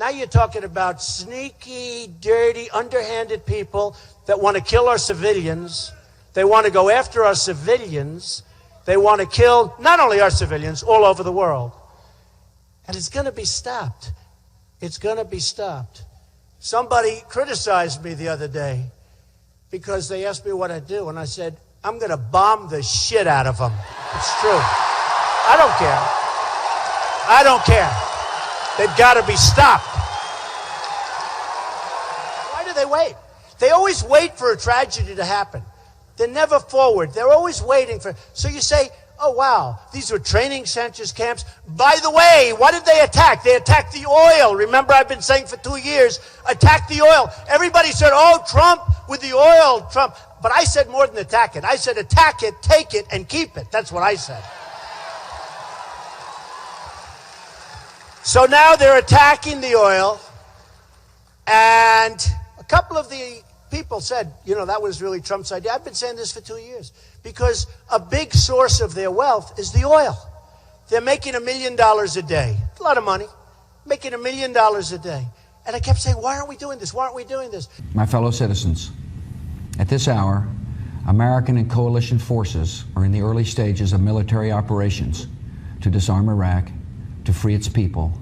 Now you're talking about sneaky, dirty, underhanded people that want to kill our civilians. They want to go after our civilians. They want to kill not only our civilians, all over the world. And it's going to be stopped. It's going to be stopped. Somebody criticized me the other day because they asked me what I do. And I said, I'm going to bomb the shit out of them. It's true. I don't care. I don't care. They've got to be stopped. Why do they wait? They always wait for a tragedy to happen. They're never forward. They're always waiting for. So you say, oh, wow, these were training centers, camps. By the way, what did they attack? They attacked the oil. Remember, I've been saying for 2 years, attack the oil. Everybody said, oh, Trump with the oil, Trump. But I said more than attack it. I said attack it, take it, and keep it. That's what I said. So now they're attacking the oil. And a couple of the people said, you know, that was really Trump's idea. I've been saying this for 2 years. Because a big source of their wealth is the oil. They're making $1 million a day. A lot of money. Making $1 million a day. And I kept saying, why aren't we doing this? Why aren't we doing this? My fellow citizens, at this hour, American and coalition forces are in the early stages of military operations to disarm Iraq, to free its people,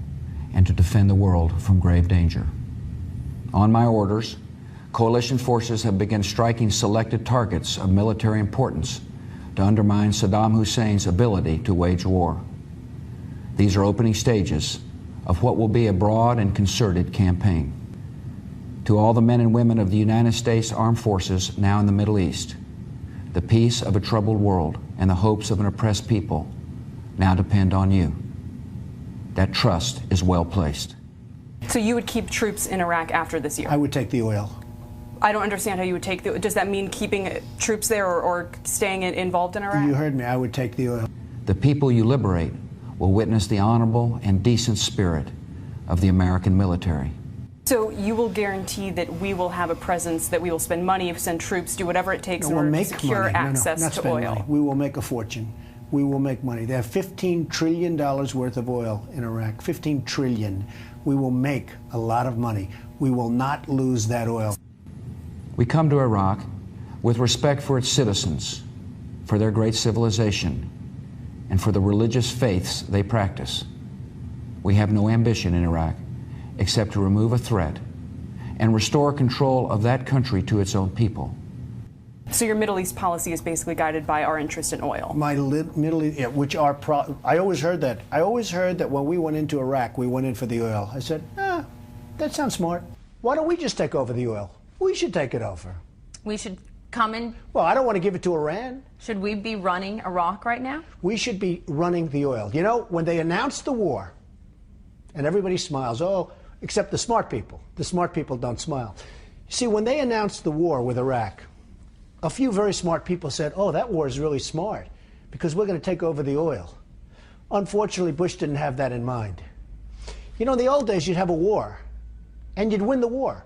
and to defend the world from grave danger. On my orders, coalition forces have begun striking selected targets of military importance to undermine Saddam Hussein's ability to wage war. These are opening stages of what will be a broad and concerted campaign. To all the men and women of the United States Armed Forces now in the Middle East, the peace of a troubled world and the hopes of an oppressed people now depend on you. That trust is well placed. So you would keep troops in Iraq after this year? I would take the oil. I don't understand how you would take the. Does that mean keeping troops there or staying involved in Iraq? You heard me. I would take the oil. The people you liberate will witness the honorable and decent spirit of the American military. So you will guarantee that we will have a presence, that we will spend money, send troops, do whatever it takes in order to secure access to oil? Money. We will make a fortune. We will make money. They have $15 trillion worth of oil in Iraq. $15 trillion. We will make a lot of money. We will not lose that oil. We come to Iraq with respect for its citizens, for their great civilization, and for the religious faiths they practice. We have no ambition in Iraq except to remove a threat and restore control of that country to its own people. So your Middle East policy is basically guided by our interest in oil? My Middle East, yeah, which are I always heard that. I always heard that when we went into Iraq, we went in for the oil. I said, that sounds smart. Why don't we just take over the oil? We should take it over. We should come in. Well, I don't want to give it to Iran. Should we be running Iraq right now? We should be running the oil. You know, when they announced the war, and everybody smiles, oh, except the smart people. The smart people don't smile. You see, when they announced the war with Iraq, a few very smart people said, oh, that war is really smart because we're going to take over the oil. Unfortunately, Bush didn't have that in mind. You know, in the old days, you'd have a war, and you'd win the war.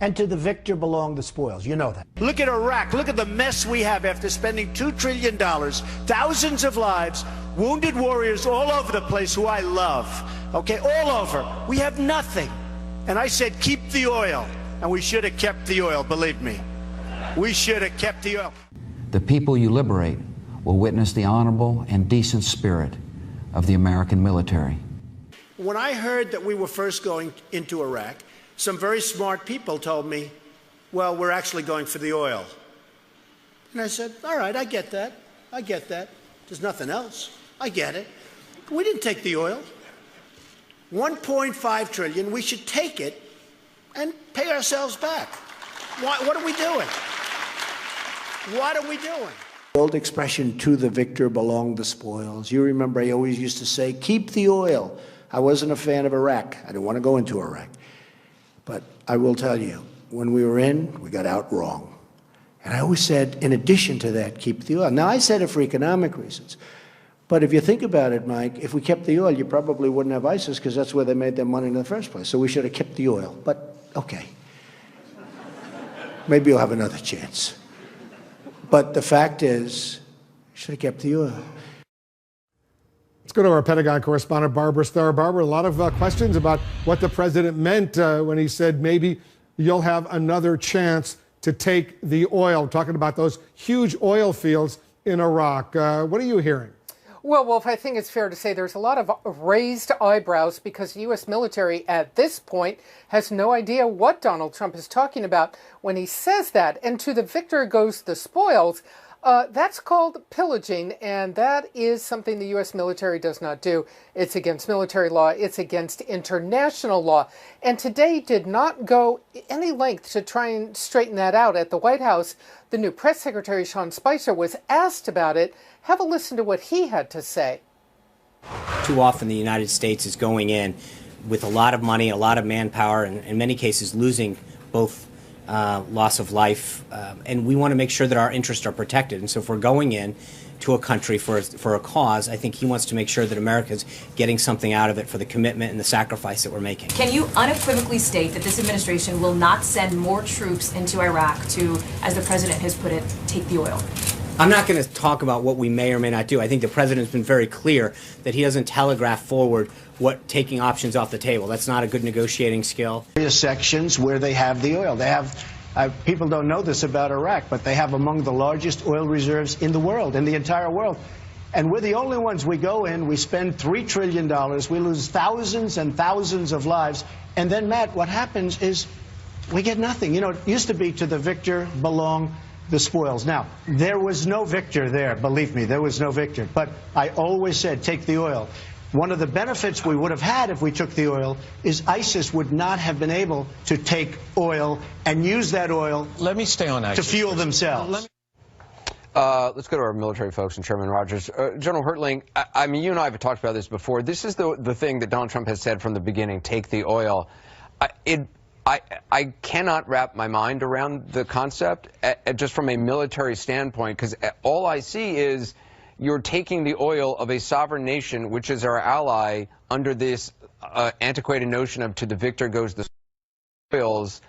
And to the victor belong the spoils. You know that. Look at Iraq. Look at the mess we have after spending $2 trillion, thousands of lives, wounded warriors all over the place who I love. Okay, all over. We have nothing. And I said, keep the oil. And we should have kept the oil, believe me. We should have kept the oil. The people you liberate will witness the honorable and decent spirit of the American military. When I heard that we were first going into Iraq, some very smart people told me, well, we're actually going for the oil. And I said, all right, I get that. I get that. There's nothing else. I get it. We didn't take the oil. 1.5 trillion, we should take it and pay ourselves back. What are we doing? What are we doing? The old expression, to the victor belong the spoils. You remember I always used to say, keep the oil. I wasn't a fan of Iraq. I didn't want to go into Iraq. But I will tell you, when we were in, we got out wrong. And I always said, in addition to that, keep the oil. Now, I said it for economic reasons. But if you think about it, Mike, if we kept the oil, you probably wouldn't have ISIS because that's where they made their money in the first place. So we should have kept the oil. But, okay. Maybe you'll have another chance. But the fact is, you should have kept the oil. go to our Pentagon correspondent, Barbara Starr. Barbara, a lot of questions about what the president meant when he said maybe you'll have another chance to take the oil, talking about those huge oil fields in Iraq. What are you hearing? Well, Wolf, I think it's fair to say there's a lot of raised eyebrows because the U.S. military at this point has no idea what Donald Trump is talking about when he says that. And to the victor goes the spoils. That's called pillaging, and that is something the U.S. military does not do. It's against military law. It's against international law. And today did not go any length to try and straighten that out. At the White House, the new press secretary, Sean Spicer, was asked about it. Have a listen to what he had to say. Too often the United States is going in with a lot of money, a lot of manpower, and in many cases losing both loss of life, and we want to make sure that our interests are protected. And so if we're going in to a country for a cause, I think he wants to make sure that America's getting something out of it for the commitment and the sacrifice that we're making. Can you unequivocally state that this administration will not send more troops into Iraq to, as the president has put it, take the oil? I'm not going to talk about what we may or may not do. I think the president's been very clear that he doesn't telegraph forward what taking options off the table. That's not a good negotiating skill. Various sections where they have the oil. They have, people don't know this about Iraq, but they have among the largest oil reserves in the world, in the entire world. And we're the only ones. We go in, we spend $3 trillion, we lose thousands and thousands of lives, and then, Matt, what happens is we get nothing. You know, it used to be to the victor belong the spoils. Now, there was no victor there, believe me, there was no victor. But I always said, take the oil. One of the benefits we would have had if we took the oil is ISIS would not have been able to take oil and use that oil to fuel themselves. Let's go to our military folks and Chairman Rogers. General Hertling, I mean, you and I have talked about this before. This is the thing that Donald Trump has said from the beginning, take the oil. I cannot wrap my mind around the concept just from a military standpoint, because all I see is you're taking the oil of a sovereign nation, which is our ally, under this antiquated notion of to the victor goes the spoils.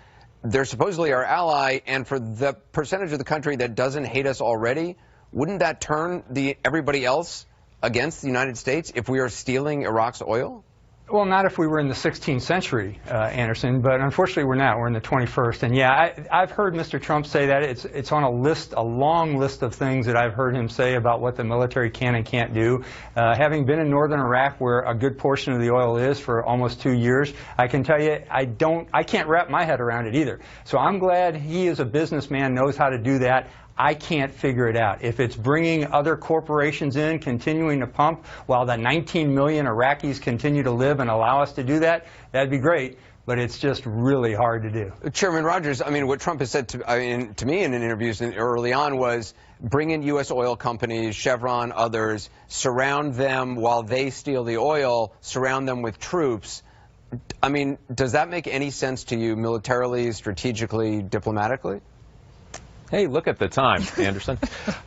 They're supposedly our ally, and for the percentage of the country that doesn't hate us already, wouldn't that turn everybody else against the United States if we are stealing Iraq's oil? Well, not if we were in the 16th century, Anderson, but unfortunately we're not. We're in the 21st. And yeah, I've heard Mr. Trump say that. It's on a long list of things that I've heard him say about what the military can and can't do. Having been in northern Iraq, where a good portion of the oil is for almost 2 years, I can tell you I can't wrap my head around it either. So I'm glad he, as a businessman, knows how to do that. I can't figure it out. If it's bringing other corporations in, continuing to pump, while the 19 million Iraqis continue to live and allow us to do that, that'd be great. But it's just really hard to do. Chairman Rogers, I mean, what Trump has said to me in interviews early on was bring in U.S. oil companies, Chevron, others, surround them while they steal the oil, surround them with troops. I mean, does that make any sense to you militarily, strategically, diplomatically? Hey, look at the time, Anderson.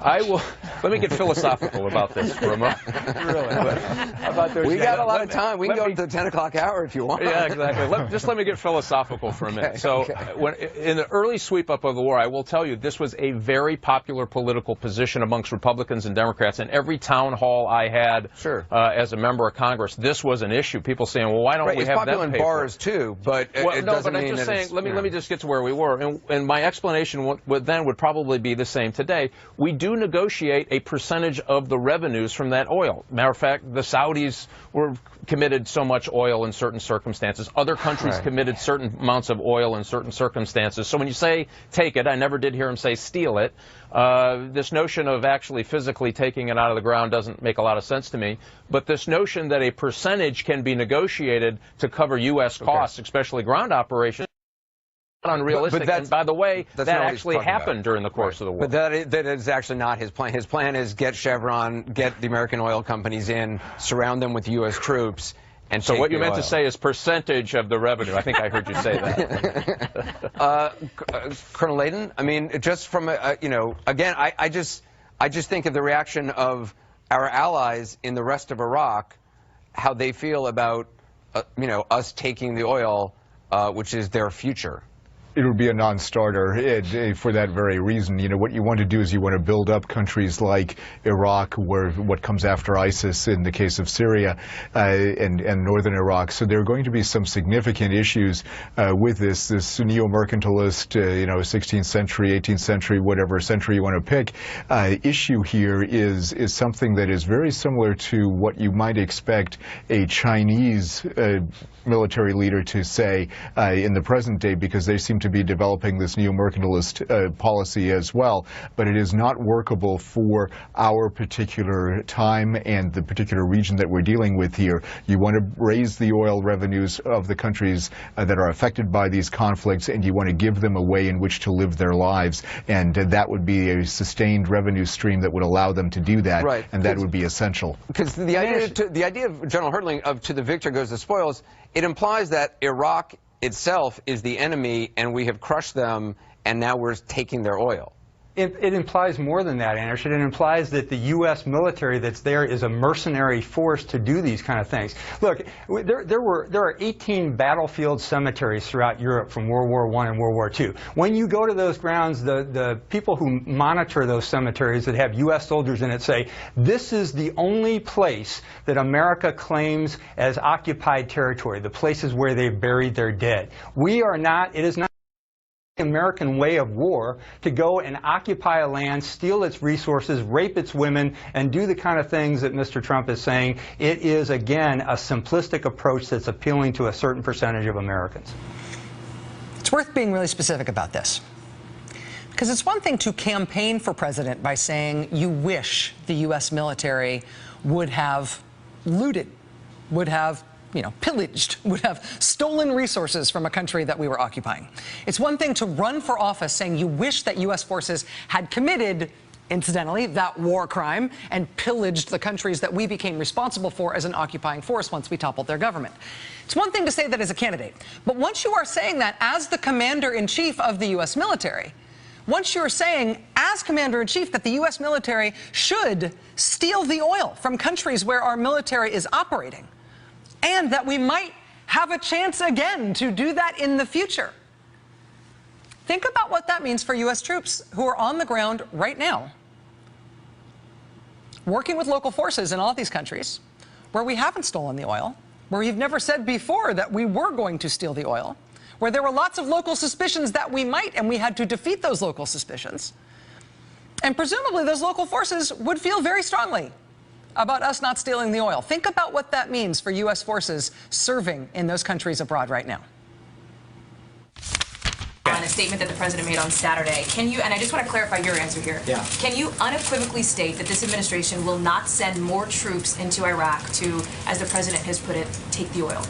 Let me get philosophical about this for a moment. Really? How about those? We got a lot of time. We can go to the 10 o'clock hour if you want. Yeah, exactly. Just let me get philosophical for a minute. In the early sweep-up of the war, I will tell you, this was a very popular political position amongst Republicans and Democrats. In every town hall I had as a member of Congress, this was an issue. People saying, well, why don't we have that? It's popular in bars, too, but it doesn't mean that it's... Let me just get to where we were. And my explanation would probably be the same today. We do negotiate a percentage of the revenues from that oil. Matter of fact, the Saudis were committed so much oil in certain circumstances. Other countries committed certain amounts of oil in certain circumstances. So when you say take it, I never did hear him say steal it. This notion of actually physically taking it out of the ground doesn't make a lot of sense to me. But this notion that a percentage can be negotiated to cover U.S. costs, especially ground operations, unrealistic. And by the way, that actually happened during the course of the war. But that is actually not his plan. His plan is get Chevron, get the American oil companies in, surround them with U.S. troops, and so what you meant to say is percentage of the revenue. I think I heard you say that. Colonel Layden, I mean, just from again, I just think of the reaction of our allies in the rest of Iraq, how they feel about us taking the oil, which is their future. It would be a non-starter for that very reason. You know, what you want to do is you want to build up countries like Iraq, where what comes after ISIS in the case of Syria, and northern Iraq. So there are going to be some significant issues with this neo-mercantilist, 16th century, 18th century, whatever century you want to pick, issue here is something that is very similar to what you might expect a Chinese military leader to say in the present day, because they seem to be developing this neo-mercantilist policy as well. But it is not workable for our particular time and the particular region that we're dealing with here. You want to raise the oil revenues of the countries that are affected by these conflicts, and you want to give them a way in which to live their lives. And that would be a sustained revenue stream that would allow them to do that, right. And that would be essential. Because the idea of General Hertling of to the victor goes the spoils, it implies that Iraq itself is the enemy and we have crushed them and now we're taking their oil. It implies more than that, Anderson. It implies that the U.S. military that's there is a mercenary force to do these kind of things. Look, there are 18 battlefield cemeteries throughout Europe from World War I and World War II. When you go to those grounds, the people who monitor those cemeteries that have U.S. soldiers in it say, this is the only place that America claims as occupied territory, the places where they buried their dead. We are not, it is not American way of war to go and occupy a land, steal its resources, rape its women, and do the kind of things that Mr. Trump is saying. It is, again, a simplistic approach that's appealing to a certain percentage of Americans. It's worth being really specific about this, because it's one thing to campaign for president by saying you wish the U.S. military would have looted, would have pillaged, would have stolen resources from a country that we were occupying. It's one thing to run for office saying you wish that U.S. forces had committed, incidentally, that war crime and pillaged the countries that we became responsible for as an occupying force once we toppled their government. It's one thing to say that as a candidate, but once you are saying that as the commander-in-chief of the U.S. military, once you're saying, as commander-in-chief, that the U.S. military should steal the oil from countries where our military is operating, and that we might have a chance again to do that in the future. Think about what that means for U.S. troops who are on the ground right now, working with local forces in all of these countries where we haven't stolen the oil, where we've never said before that we were going to steal the oil, where there were lots of local suspicions that we might, and we had to defeat those local suspicions. And presumably those local forces would feel very strongly about us not stealing the oil. Think about what that means for U.S. forces serving in those countries abroad right now. On a statement that the president made on Saturday, can you, and I just want to clarify your answer here, can you unequivocally state that this administration will not send more troops into Iraq to, as the president has put it, take the oil?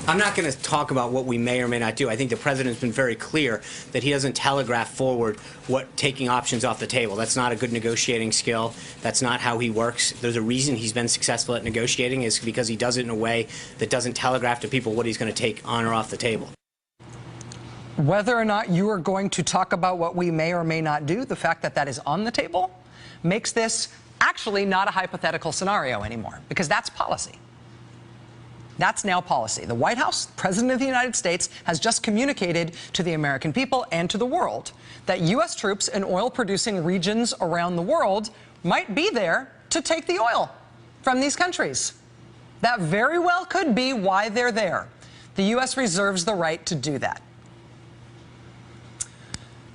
I'm not going to talk about what we may or may not do. I think the president's been very clear that he doesn't telegraph forward what taking options off the table. That's not a good negotiating skill. That's not how he works. There's a reason he's been successful at negotiating, is because he does it in a way that doesn't telegraph to people what he's going to take on or off the table. Whether or not you are going to talk about what we may or may not do, the fact that that is on the table makes this actually not a hypothetical scenario anymore, because that's policy. That's now policy. The White House, President of the United States, has just communicated to the American people and to the world that U.S. troops in oil-producing regions around the world might be there to take the oil from these countries. That very well could be why they're there. The U.S. reserves the right to do that.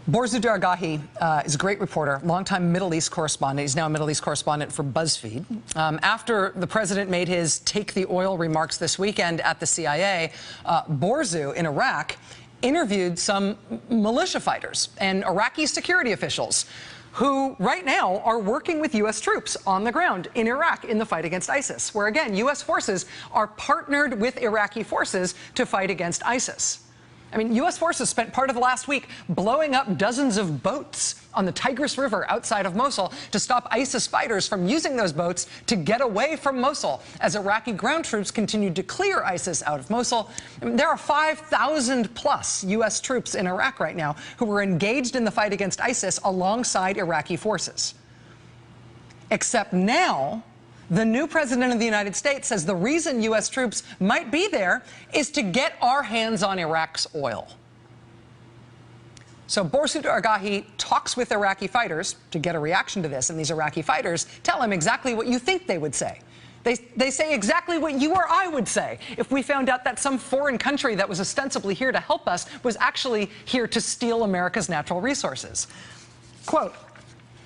Borzu Dargahi is a great reporter, longtime Middle East correspondent. He's now a Middle East correspondent for BuzzFeed. After the president made his take the oil remarks this weekend at the CIA, Borzu in Iraq interviewed some militia fighters and Iraqi security officials who right now are working with U.S. troops on the ground in Iraq in the fight against ISIS, where, again, U.S. forces are partnered with Iraqi forces to fight against ISIS. I mean, U.S. forces spent part of the last week blowing up dozens of boats on the Tigris River outside of Mosul to stop ISIS fighters from using those boats to get away from Mosul as Iraqi ground troops continued to clear ISIS out of Mosul. I mean, there are 5,000 plus U.S. troops in Iraq right now who are engaged in the fight against ISIS alongside Iraqi forces. Except now, the new president of the United States says the reason U.S. troops might be there is to get our hands on Iraq's oil. So Borsut Argahi talks with Iraqi fighters to get a reaction to this, and these Iraqi fighters tell him exactly what you think they would say. They say exactly what you or I would say if we found out that some foreign country that was ostensibly here to help us was actually here to steal America's natural resources. Quote,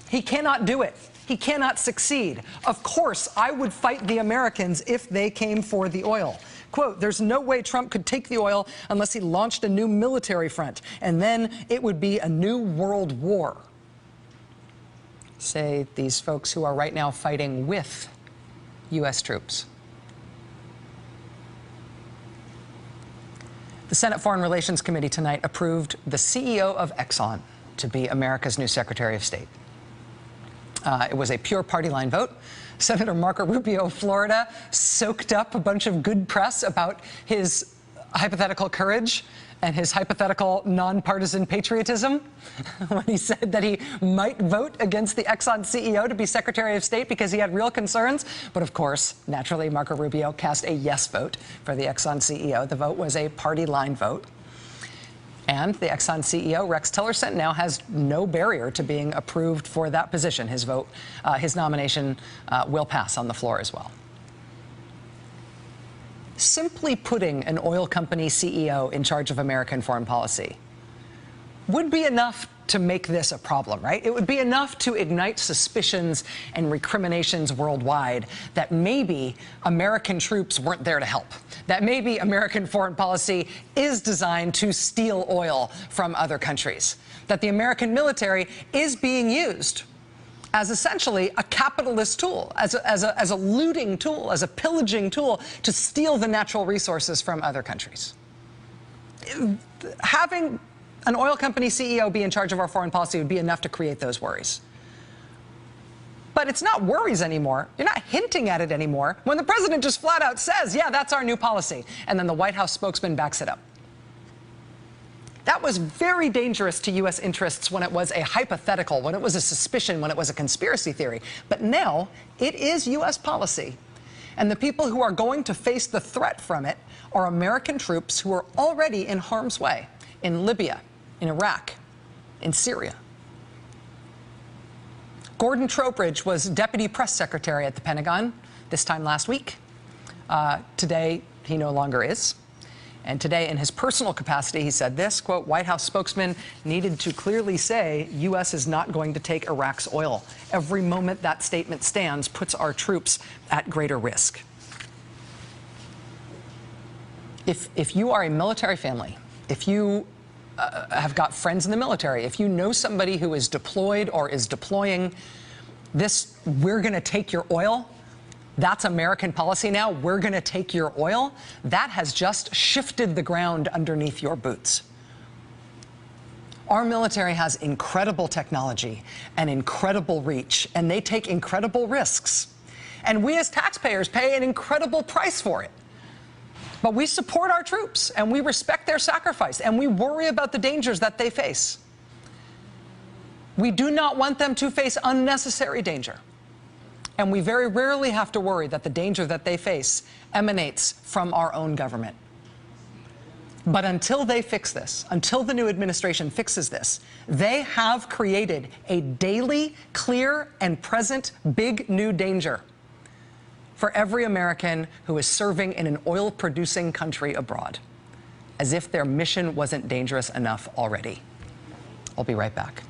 "He cannot do it. He cannot succeed. Of course, I would fight the Americans if they came for the oil. Quote, there's no way Trump could take the oil unless he launched a new military front, and then it would be a new world war." Say these folks who are right now fighting with U.S. troops. The Senate Foreign Relations Committee tonight approved the CEO of Exxon to be America's new Secretary of State. It was a pure party line vote. Senator Marco Rubio of Florida soaked up a bunch of good press about his hypothetical courage and his hypothetical nonpartisan patriotism when he said that he might vote against the Exxon CEO to be Secretary of State because he had real concerns. But of course, naturally, Marco Rubio cast a yes vote for the Exxon CEO. The vote was a party line vote. And the Exxon CEO, Rex Tillerson, now has no barrier to being approved for that position. His vote, his nomination will pass on the floor as well. Simply putting an oil company CEO in charge of American foreign policy would be enough to make this a problem, right? It would be enough to ignite suspicions and recriminations worldwide that maybe American troops weren't there to help, that maybe American foreign policy is designed to steal oil from other countries, that the American military is being used as essentially a capitalist tool, as a looting tool, as a pillaging tool to steal the natural resources from other countries. Having an oil company CEO be in charge of our foreign policy would be enough to create those worries. But it's not worries anymore. You're not hinting at it anymore when the president just flat out says, yeah, that's our new policy, and then the White House spokesman backs it up. That was very dangerous to U.S. interests when it was a hypothetical, when it was a suspicion, when it was a conspiracy theory. But now it is U.S. policy. And the people who are going to face the threat from it are American troops who are already in harm's way in Libya, in Iraq, in Syria. Gordon Trowbridge was deputy press secretary at the Pentagon this time last week. Today, he no longer is. And today, in his personal capacity, he said this, quote, White House spokesman needed to clearly say U.S. is not going to take Iraq's oil. Every moment that statement stands puts our troops at greater risk. If you are a military family, if you have got friends in the military, if you know somebody who is deployed or is deploying, this, we're going to take your oil, that's American policy now, we're going to take your oil, that has just shifted the ground underneath your boots. Our military has incredible technology and incredible reach, and they take incredible risks. And we as taxpayers pay an incredible price for it. But we support our troops, and we respect their sacrifice, and we worry about the dangers that they face. We do not want them to face unnecessary danger. And we very rarely have to worry that the danger that they face emanates from our own government. But until they fix this, until the new administration fixes this, they have created a daily, clear, and present big new danger for every American who is serving in an oil-producing country abroad, as if their mission wasn't dangerous enough already. I'll be right back.